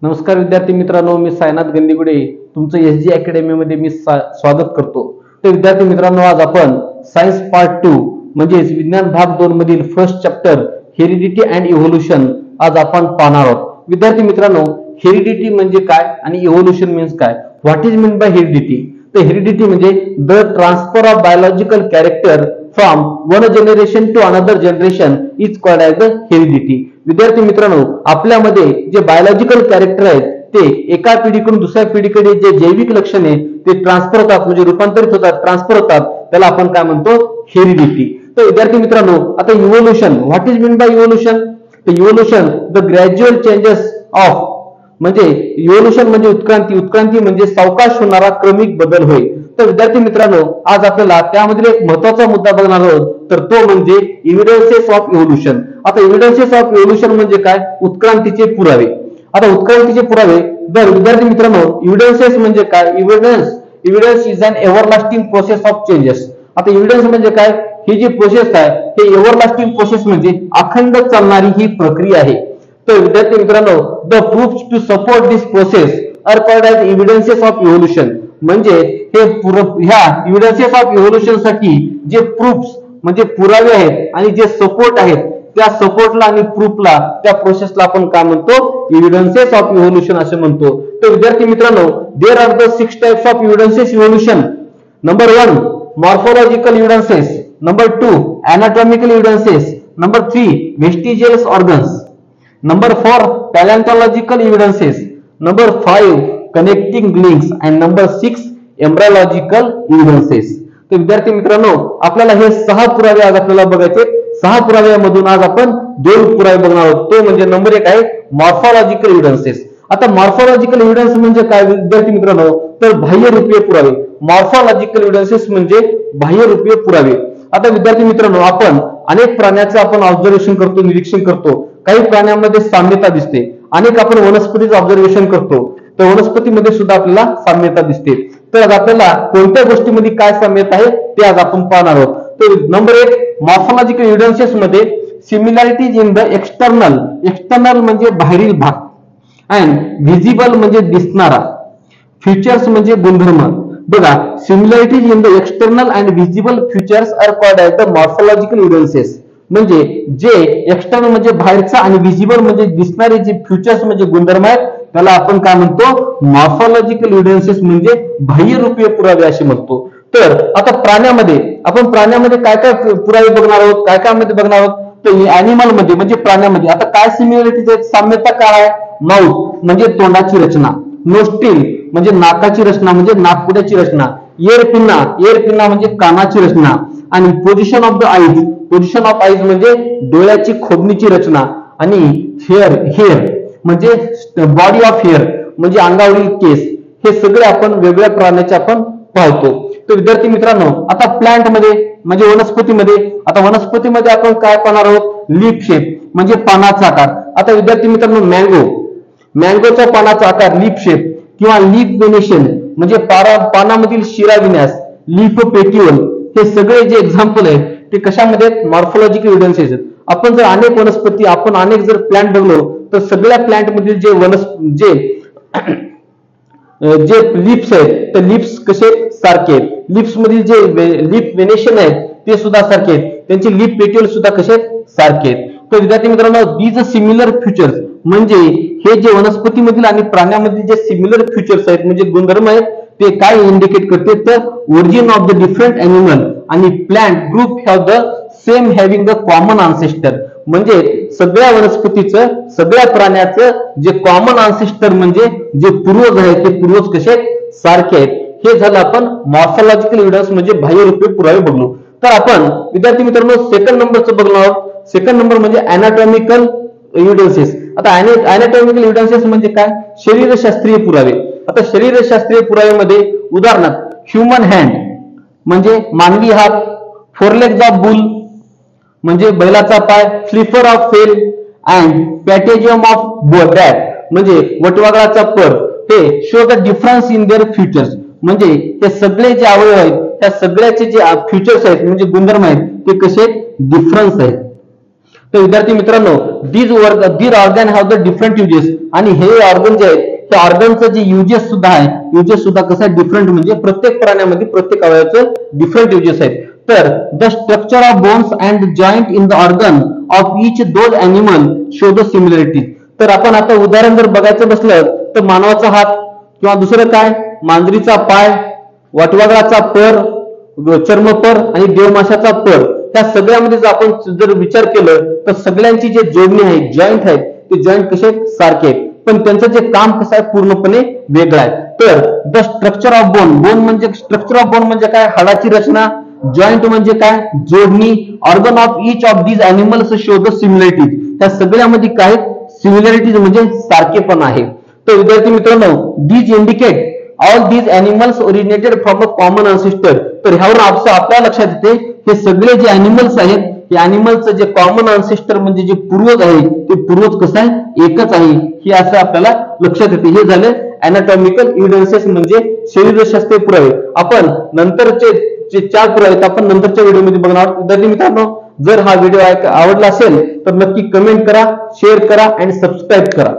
नमस्कार विद्यार्थी मित्रांनो, मी सायनाथ गंदीगुडे तुमचं एसजी अकॅडमी मध्ये मी स्वागत करतो। तर विद्यार्थी मित्रांनो, आज आपण सायन्स पार्ट 2 म्हणजे विज्ञान भाग 2 मधील first chapter heredity and evolution आज आपण पाहणार आहोत। विद्यार्थी मित्रांनो, हेरिडिटी म्हणजे काय आणि इव्होल्यूशन मीन्स काय? What is mean by heredity? तर हेरिडिटी म्हणजे the transfer of biological character from one generation to another generation is called as the heredity. विद्यार्थी मित्रांनो, आपल्यामध्ये जे बायोलॉजिकल कॅरेक्टर आहेत ते एका पिढीकडून दुसऱ्या पिढीकडे जे जैविक लक्षणे ते ट्रान्सफर होतात, म्हणजे रूपांतरित होतात, ट्रान्सफर होतात, त्याला आपण काय म्हणतो? हेरिडिटी। तर विद्यार्थी मित्रांनो, आता evolution, what is mean by evolution? तर evolution the gradual changes of, म्हणजे इव्होल्यूशन म्हणजे उत्क्रांती, उत्क्रांती म्हणजे सावकाश होणारा क्रमिक बदल होय। तर विद्यार्थी मित्रांनो, आज आपल्याला त्यामधील एक महत्त्वाचा मुद्दा बघणार आहोत, तर तो म्हणजे एव्हिडन्सेस ऑफ इव्होल्यूशन। आता एव्हिडन्सेस ऑफ इव्होल्यूशन म्हणजे काय? उत्क्रांतीचे पुरावे। आता उत्क्रांतीचे पुरावे, तर विद्यार्थी मित्रांनो, एव्हिडन्सेस म्हणजे काय? Evidence is an everlasting process of changes. आता एव्हिडन्स म्हणजे काय? ही जी प्रोसेस आहे हे एव्हरलास्टिंग प्रोसेस म्हणजे अखंड चालणारी ही प्रक्रिया आहे। तर विद्यार्थी मित्रांनो, the proofs to support this process are called as evidences of evolution. म्हणजे हे ह्या एव्हिडन्सेस ऑफ इव्होल्यूशन साठी जे प्रूफ्स म्हणजे पुरावे आहेत आणि जे सपोर्ट आहेत, त्या सपोर्टला आणि प्रूफला, त्या प्रोसेसला आपण काय म्हणतो? एव्हिडन्सेस ऑफ इव्होल्यूशन असे म्हणतो। तर विद्यार्थी मित्रांनो, there are the 6 types of evidences evolution. Number 1 morphological evidences, number 2 anatomical evidences, number 3 vestigial organs, number 4 paleontological evidences, number 5 connecting links and number 6 embryological evidences। तर विद्यार्थी मित्रांनो, आपल्याला हे 6 पुरावे आज आपल्याला बघायचे। 6 पुराव्यामधून आज आपण 2 पुरावे बघणार आहोत। तो म्हणजे नंबर 1 आहे मॉर्फोलॉजिकल एव्हिडन्सेस। आता मॉर्फोलॉजिकल एव्हिडन्स म्हणजे काय विद्यार्थी मित्रांनो? तर बाह्यरूपीय पुरावे। मॉर्फोलॉजिकल एव्हिडन्सेस म्हणजे बाह्यरूपीय पुरावे। आता विद्यार्थी मित्रांनो, आपण अनेक प्राण्यांचं आपण ऑब्झर्वेशन करतो, निरीक्षण करतो। काही प्राण्यांमध्ये साम्यता दिसते, अनेक आपण वनस्पतीचं ऑब्झर्वेशन करतो, तर वनस्पतीमध्ये सुद्धा आपल्याला साम्यता दिसते। तर आज आपल्याला कोणत्या गोष्टीमध्ये काय साम्यता आहे ते आज आपण पाहणार आहोत। तर नंबर 1 मॉर्फोलॉजिकल एव्हिडन्सेस मध्ये सिमिलॅरिटीज इन द एक्सटर्नल म्हणजे बाहेरील भाग, अँड व्हिजिबल म्हणजे दिसणारा, फीचर्स म्हणजे गुणधर्म। बघा, similarities in the external and visible features are called as the morphological evidences. म्हणजे जे एक्सटर्नल म्हणजे बाहेरचा आणि व्हिजिबल म्हणजे दिसणारे जे फीचर्स म्हणजे गुणधर्म आहेत, त्याला आपण काय म्हणतो? मॉर्फोलॉजिकल एव्हिडन्सेस म्हणजे बाह्यरूपीय पुरावे असे म्हणतो। तर आता आपण प्राण्यामध्ये काय काय पुरावे बघणार आहोत, काय काय मध्ये बघणार आहोत? तर अॅनिमल मध्ये म्हणजे प्राण्यामध्ये आता काय सिमिलॅरिटीज आहेत, साम्यता काय आहे? माउथ म्हणजे तोंडाची रचना, नोस्ट्रिल म्हणजे नाकाची रचना म्हणजे नाकपुड्याची रचना, एअर पिन्ना म्हणजे कानाची रचना, आणि पोझिशन ऑफ आईज म्हणजे डोळ्याची खोबणीची रचना, आणि हेअर म्हणजे बॉडी ऑफ हेअर म्हणजे अंगावरील केस। हे सगळे आपण वेगवेगळ्या प्राण्याचे आपण पाहतो। तर विद्यार्थी मित्रांनो, आता प्लांट मध्ये म्हणजे वनस्पतीमध्ये आपण काय पाहणार आहोत? लीफ शेप म्हणजे पानाचा आकार। आता विद्यार्थी मित्रांनो, मँगोचा पानाचा आकार लीफ शेप, किंवा लीफ वेनेशन म्हणजे पानामधील शिरा विन्यास, लीफ पेट्यूल, हे सगळे जे एक्झाम्पल आहेत ते कशामध्ये? मॉर्फोलॉजिकल एव्हिडन्सेस आहेत। आपण जर अनेक जर प्लांट बघलो, तर सगळ्या प्लांट मधील जे लिप्स आहेत, तर लिप्स कसे? सारखे आहेत। लिप्स मधील जे लीफ वेनेशन आहेत ते सुद्धा सारखे आहेत, त्यांचे लीफ पेट्यूल सुद्धा कसे? सारखे आहेत। तर विद्यार्थी मित्रांनो, दीज सिमिलर फीचर्स म्हणजे हे जे वनस्पतीमधील आणि प्राण्यामधील जे सिमिलर फीचर्स आहेत म्हणजे गुणधर्म आहेत, ते काय इंडिकेट करते? तर origin of the different animal आणि plant group have the same having the common ancestor. म्हणजे सगळ्या वनस्पतीचं, सगळ्या प्राण्याचं जे कॉमन अनसेस्टर म्हणजे जे पूर्वज आहेत, ते पूर्वज कसे? सारखे आहेत। हे झालं आपण मॉर्फोलॉजिकल एव्हिडन्स म्हणजे बाह्यरूपीय पुरावे बघलो। तर आपण विद्यार्थी मित्रांनो सेकंड नंबरचं बघणार आहोत। सेकंड नंबर म्हणजे अॅनाटॉमिकल एव्हिडन्सेस। आता अॅनाटॉमिकल एव्हिडन्सेस म्हणजे काय? शरीरशास्त्रीय पुरावे। आता शरीरशास्त्रीय पुराव्यामध्ये उदाहरणार्थ ह्युमन हँड म्हणजे मानवी हात, फोरलेग्स ऑफ बुल म्हणजे बैलाचा पाय, flipper of whale and patagium of bat म्हणजे वटवाघळाचा पर, हे show the difference in their features. म्हणजे हे सगळे जे अवयव आहेत त्या सगळ्याचे जे फीचर्स आहेत म्हणजे गुणधर्म आहेत ते कसे? डिफरन्स आहेत। तर विद्यार्थी मित्रांनो, these organ have the different uses, आणि हे ऑर्गन जे आहेत त्या ऑर्गनचं जे युजेस सुद्धा आहे, युजेस सुद्धा कसं आहे डिफरंट, म्हणजे प्रत्येक प्राण्यामध्ये प्रत्येक अवयवाचं डिफरंट युजेस आहेत. तर the structure of bones and joint in the organ of each those animal show the similarity. तर आपण आता उदाहरण जर बघायचं बसलं तर मानवाचा हात किंवा दुसरं काय, मांजरीचा पाय, वटवाघळाचा पर, चर्मपर आणि देवमाशाचा पर, त्या सगळ्यामध्ये जर आपण जर विचार केलं तर सगळ्यांची जे जोडणी आहे, जॉईंट आहेत, ते जॉईंट कसे सारखे आहेत, पण त्यांचं जे काम कसं आहे पूर्णपणे वेगळं आहे. तर द स्ट्रक्चर ऑफ बोन म्हणजे स्ट्रक्चर ऑफ बोन म्हणजे काय, हाडाची रचना, जॉईंट म्हणजे काय, जोडणी, organ of each of these animals show the similarities, त्या सगळ्यामध्ये काय सिमिलरिटीज म्हणजे सारखेपण आहे. तर विद्यार्थी मित्रांनो, these indicate all these animals originated from a common ancestor. तर ह्यावरून आपल्या लक्षात येते हे सगळे जे अॅनिमल्स आहेत, या अॅनिमल्सचं जे कॉमन अनसिस्टर म्हणजे जे पूर्वज आहे ते पूर्वज कसं आहे, एकच आहे, हे असं आपल्याला लक्षात येते. हे झालं अॅनाटॉमिकल एव्हिडन्सेस म्हणजे शरीरशास्त्रीय पुरावे. आपण नंतरचे जे 4 पुरावे आहेत आपण नंतरच्या व्हिडिओमध्ये बघणार आहोत. विद्यार्थी मित्रांनो, जर हा व्हिडिओ आवडला असेल तर नक्की कमेंट करा, शेअर करा आणि सबस्क्राईब करा.